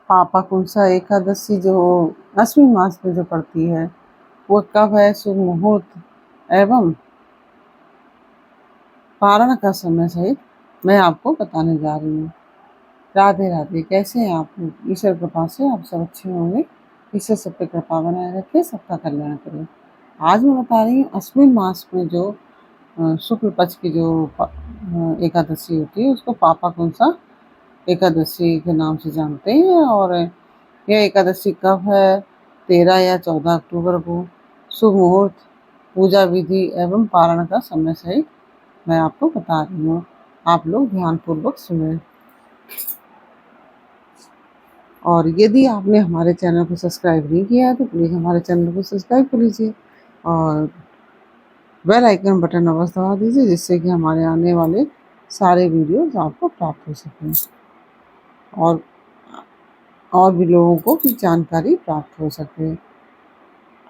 पापाकुंसा एकादशी जो अश्विन मास में जो पड़ती है वो कब है, शुभ मुहूर्त एवं पारण का समय सहित मैं आपको बताने जा रही हूँ। राधे राधे। कैसे हैं आप लोग? ईश्वर कृपा से आप सब अच्छे होंगे। ईश्वर सब पे कृपा बनाए रखे, सबका कल्याण करे। आज मैं बता रही हूँ अश्विन मास में जो शुक्ल पक्ष की जो एकादशी होती है उसको पापाकुंसा एकादशी के नाम से जानते हैं। और यह एकादशी कब है? 13 या 14 अक्टूबर को। शुभ मुहूर्त, पूजा विधि एवं पारण का समय सहित मैं आपको बता रही हूँ। आप लोग ध्यानपूर्वक सुने। और यदि आपने हमारे चैनल को सब्सक्राइब नहीं किया है तो प्लीज़ हमारे चैनल को सब्सक्राइब कर लीजिए और बेल आइकन बटन अवश्य दबा दीजिए, जिससे कि हमारे आने वाले सारे वीडियोस आपको प्राप्त हो सकें और भी लोगों को भी जानकारी प्राप्त हो सके।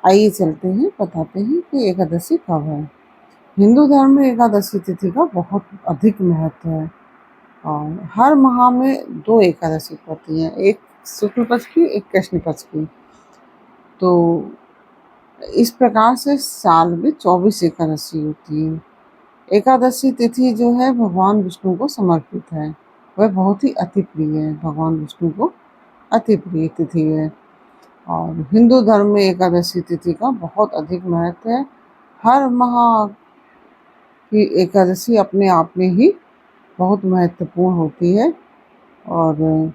आइए चलते हैं, बताते हैं कि एकादशी कब है। हिंदू धर्म में एकादशी तिथि का बहुत अधिक महत्व है और हर माह में 2 एकादशी पड़ती हैं, एक शुक्ल पक्ष की, एक कृष्ण पक्ष की। तो इस प्रकार से साल में 24 एकादशी होती है। एकादशी तिथि जो है भगवान विष्णु को समर्पित है। वह बहुत ही अति प्रिय है, भगवान विष्णु को अति प्रिय तिथि है। और हिंदू धर्म में एकादशी तिथि का बहुत अधिक महत्व है। हर माह की एकादशी अपने आप में ही बहुत महत्वपूर्ण होती है और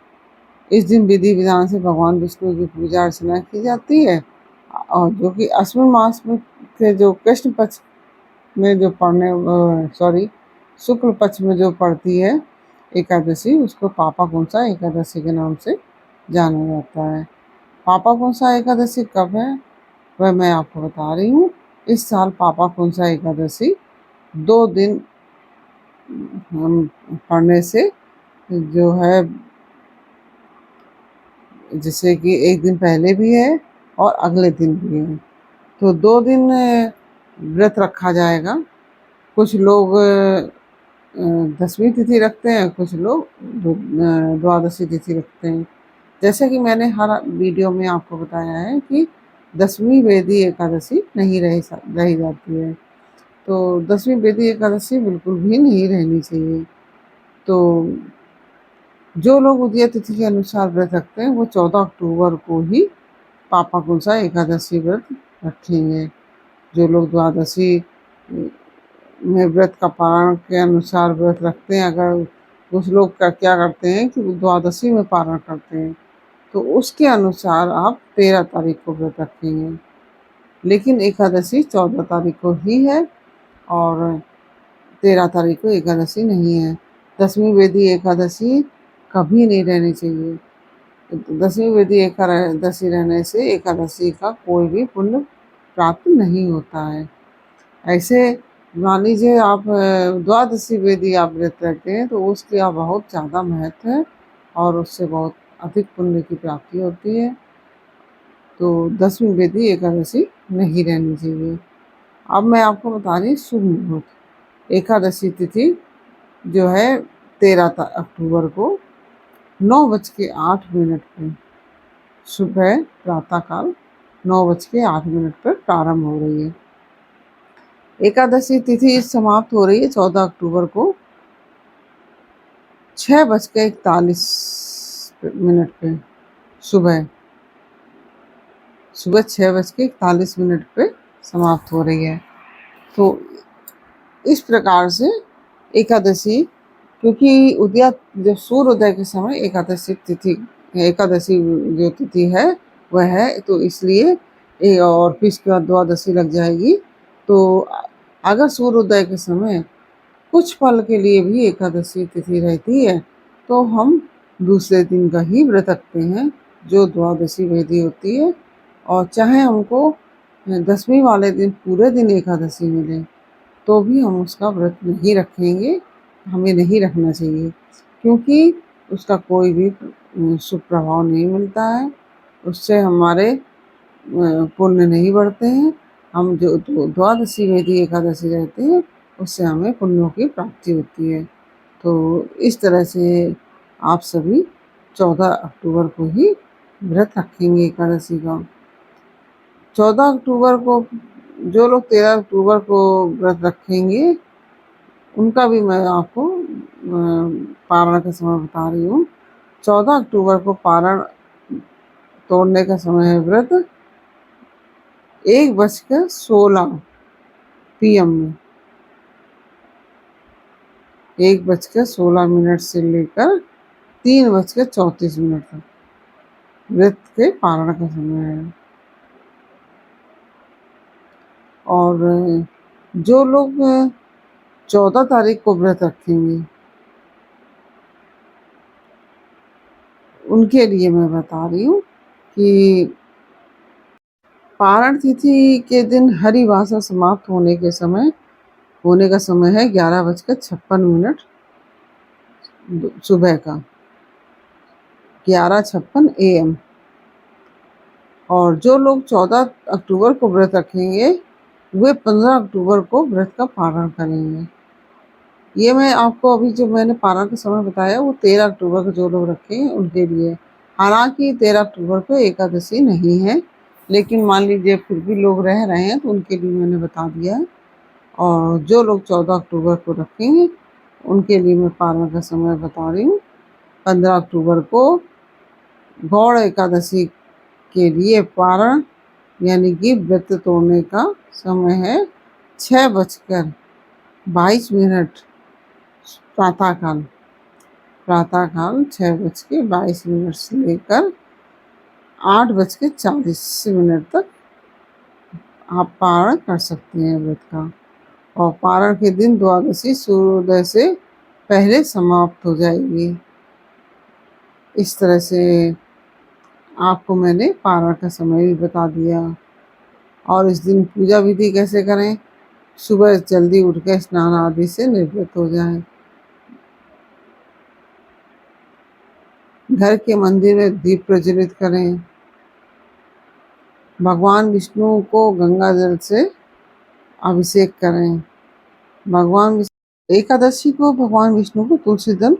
इस दिन विधि विधान से भगवान विष्णु की पूजा अर्चना की जाती है। और जो कि अश्विन मास में के जो कृष्ण पक्ष में जो शुक्ल पक्ष में जो पड़ती है एकादशी, उसको पापाकुंसा एकादशी के नाम से जाना जाता है। पापाकुंसा एकादशी कब है वह मैं आपको बता रही हूँ। इस साल पापाकुंसा एकादशी 2 दिन हम पढ़ने से जो है, जैसे कि एक दिन पहले भी है और अगले दिन भी है, तो 2 दिन व्रत रखा जाएगा। कुछ लोग 10वीं तिथि रखते हैं, कुछ लोग द्वादशी तिथि रखते हैं। जैसे कि मैंने हर वीडियो में आपको बताया है कि 10वीं वेदी एकादशी नहीं रही जाती है, तो 10वीं वेदी एकादशी बिल्कुल भी नहीं रहनी चाहिए। तो जो लोग उदय तिथि के अनुसार व्रत रखते हैं वो 14 अक्टूबर को ही पापाकुंसा एकादशी व्रत रखेंगे। जो लोग द्वादशी में व्रत का पारण के अनुसार व्रत रखते हैं, अगर कुछ लोग क्या करते हैं कि द्वादशी में पारण करते हैं, तो उसके अनुसार आप 13 तारीख को व्रत रखेंगे। लेकिन एकादशी 14 तारीख को ही है और 13 तारीख को एकादशी नहीं है। 10वीं वेदी एकादशी कभी नहीं रहनी चाहिए। 10वीं वेदी एकादशी रहने से एकादशी का कोई भी पुण्य प्राप्त नहीं होता है। ऐसे मान लीजिए आप द्वादशी वेदी आप व्रत रखते हैं तो उसका बहुत ज़्यादा महत्व है और उससे बहुत अधिक पुण्य की प्राप्ति होती है। तो 10वीं वेदी एकादशी नहीं रहनी चाहिए। अब मैं आपको बता रही शुभ मुहूर्त। एकादशी तिथि जो है 13 अक्टूबर को 9:08 पे सुबह प्रातःकाल 9:08 पर प्रारंभ हो रही है। एकादशी तिथि समाप्त हो रही है 14 अक्टूबर को 6:41 पे सुबह 6:41 पे समाप्त हो रही है। तो इस प्रकार से एकादशी, क्योंकि जब सूर्योदय के समय एकादशी जो तिथि है वह है, तो इसलिए और फिर इसके बाद द्वादशी लग जाएगी। तो अगर सूर्योदय के समय कुछ पल के लिए भी एकादशी तिथि रहती है तो हम दूसरे दिन का ही व्रत रखते हैं जो द्वादशी वेदी होती है। और चाहे हमको 10वीं वाले दिन पूरे दिन एकादशी मिले तो भी हम उसका व्रत नहीं रखेंगे, हमें नहीं रखना चाहिए, क्योंकि उसका कोई भी शुभ प्रभाव नहीं मिलता है। उससे हमारे पुण्य नहीं बढ़ते हैं। हम जो द्वादशी वेदी एकादशी रहते हैं उससे हमें पुण्यों की प्राप्ति होती है। तो इस तरह से आप सभी 14 अक्टूबर को ही व्रत रखेंगे एकादशी का। 14 अक्टूबर को जो लोग 13 अक्टूबर को व्रत रखेंगे उनका भी मैं आपको पारण का समय बता रही हूँ। 14 अक्टूबर को पारण तोड़ने का समय है व्रत 1:16 PM में, 1:16 से लेकर 3:34 तक व्रत के पारण का समय है। और जो लोग 14 तारीख को व्रत रखेंगे उनके लिए मैं बता रही हूँ कि पारण तिथि के दिन हरि भाषा समाप्त होने का समय है 11:56 सुबह का, 11:56 AM। और जो लोग 14 अक्टूबर को व्रत रखेंगे वे 15 अक्टूबर को व्रत का पारण करेंगे। ये मैं आपको अभी जो मैंने पारण का समय बताया वो 13 अक्टूबर को जो लोग रखेंगे उनके लिए। हालांकि 13 अक्टूबर को एकादशी नहीं है, लेकिन मान लीजिए फिर भी लोग रह रहे हैं तो उनके लिए मैंने बता दिया है। और जो लोग 14 अक्टूबर को रखेंगे उनके लिए मैं पारण का समय बता रही हूँ। 15 अक्टूबर को गौड़ एकादशी के लिए पारण यानी कि व्रत तोड़ने का समय है 6:22 प्रातःकाल 6:22 से लेकर 8:40 तक आप पारण कर सकते हैं व्रत का। और पारण के दिन द्वादशी सूर्योदय से पहले समाप्त हो जाएगी। इस तरह से आपको मैंने पारण का समय भी बता दिया। और इस दिन पूजा विधि कैसे करें, सुबह जल्दी उठ के स्नान आदि से निर्वृत हो जाएं। घर के मंदिर में दीप प्रज्वलित करें। भगवान विष्णु को गंगा जल से अभिषेक करें। एकादशी को भगवान विष्णु को तुलसी दल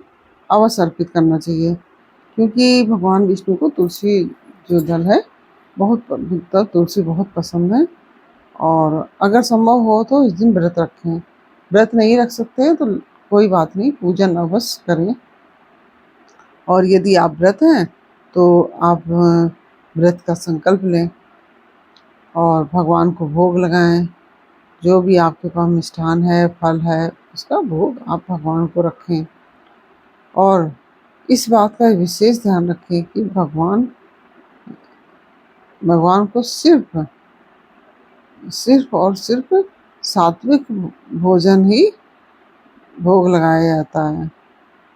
अवश्य अर्पित करना चाहिए, क्योंकि भगवान विष्णु को तुलसी जो दल है तुलसी बहुत पसंद है। और अगर संभव हो तो इस दिन व्रत रखें। व्रत नहीं रख सकते हैं तो कोई बात नहीं, पूजन अवश्य करें। और यदि आप व्रत हैं तो आप व्रत का संकल्प लें और भगवान को भोग लगाएं। जो भी आपके पास मिष्ठान है, फल है, उसका भोग आप भगवान को रखें। और इस बात का विशेष ध्यान रखें कि भगवान को सिर्फ और सिर्फ सात्विक भोजन ही भोग लगाया जाता है।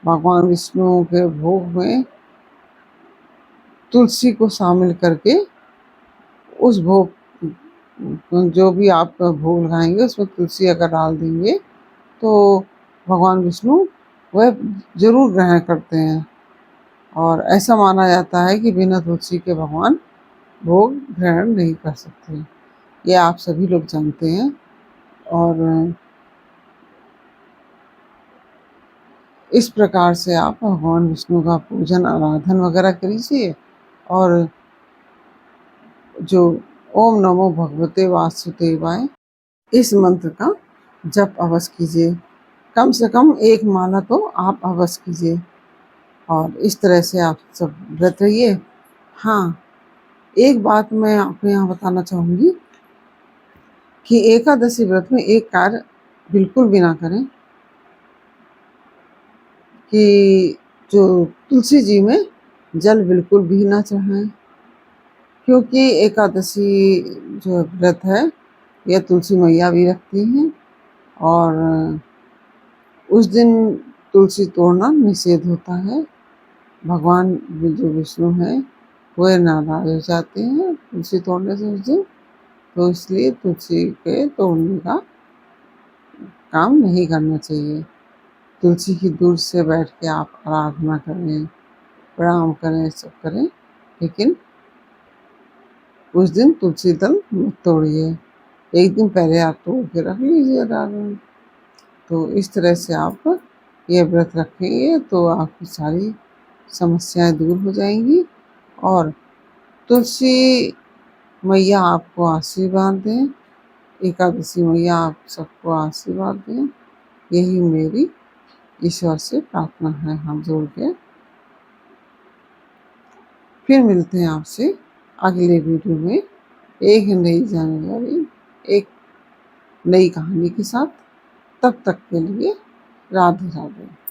भगवान विष्णु के भोग में तुलसी को शामिल करके उस भोग जो भी आप भोग लगाएंगे उसमें तुलसी अगर डाल देंगे तो भगवान विष्णु वह जरूर ग्रहण करते हैं। और ऐसा माना जाता है कि बिना तुलसी के भगवान भोग ग्रहण नहीं कर सकते। ये आप सभी लोग जानते हैं। और इस प्रकार से आप भगवान विष्णु का पूजन आराधन वगैरह कीजिए। और जो ओम नमो भगवते वासुदेवाय इस मंत्र का जप अवश्य कीजिए। कम से कम 1 माला तो आप अवश्य कीजिए। और इस तरह से आप सब व्रत रहिए। हाँ, एक बात मैं आपको यहाँ बताना चाहूँगी कि एकादशी व्रत में एक कार्य बिल्कुल भी ना करें कि जो तुलसी जी में जल बिल्कुल भी ना चढ़ाएं, क्योंकि एकादशी जो व्रत है यह तुलसी मैया भी रखती हैं। और उस दिन तुलसी तोड़ना निषेध होता है। भगवान जो विष्णु हैं वह नाराज हो जाते हैं तुलसी तोड़ने से उस दिन, तो इसलिए तुलसी के तोड़ने का काम नहीं करना चाहिए। तुलसी की दूर से बैठ के आप आराधना करें, प्रणाम करें, सब करें, लेकिन उस दिन तुलसी दल मत तोड़िए। एक दिन पहले आप तोड़ के रख लीजिए डाल। तो इस तरह से आप ये व्रत रखेंगे तो आपकी सारी समस्याएं दूर हो जाएंगी और तुलसी मैया आपको आशीर्वाद दें, एकादशी मैया आप सबको आशीर्वाद दें, यही मेरी ईश्वर से प्रार्थना है हाथ जोड़ के। फिर मिलते हैं आपसे अगले वीडियो में एक नई जानकारी, एक नई कहानी के साथ। तब तक के लिए राधे राधे।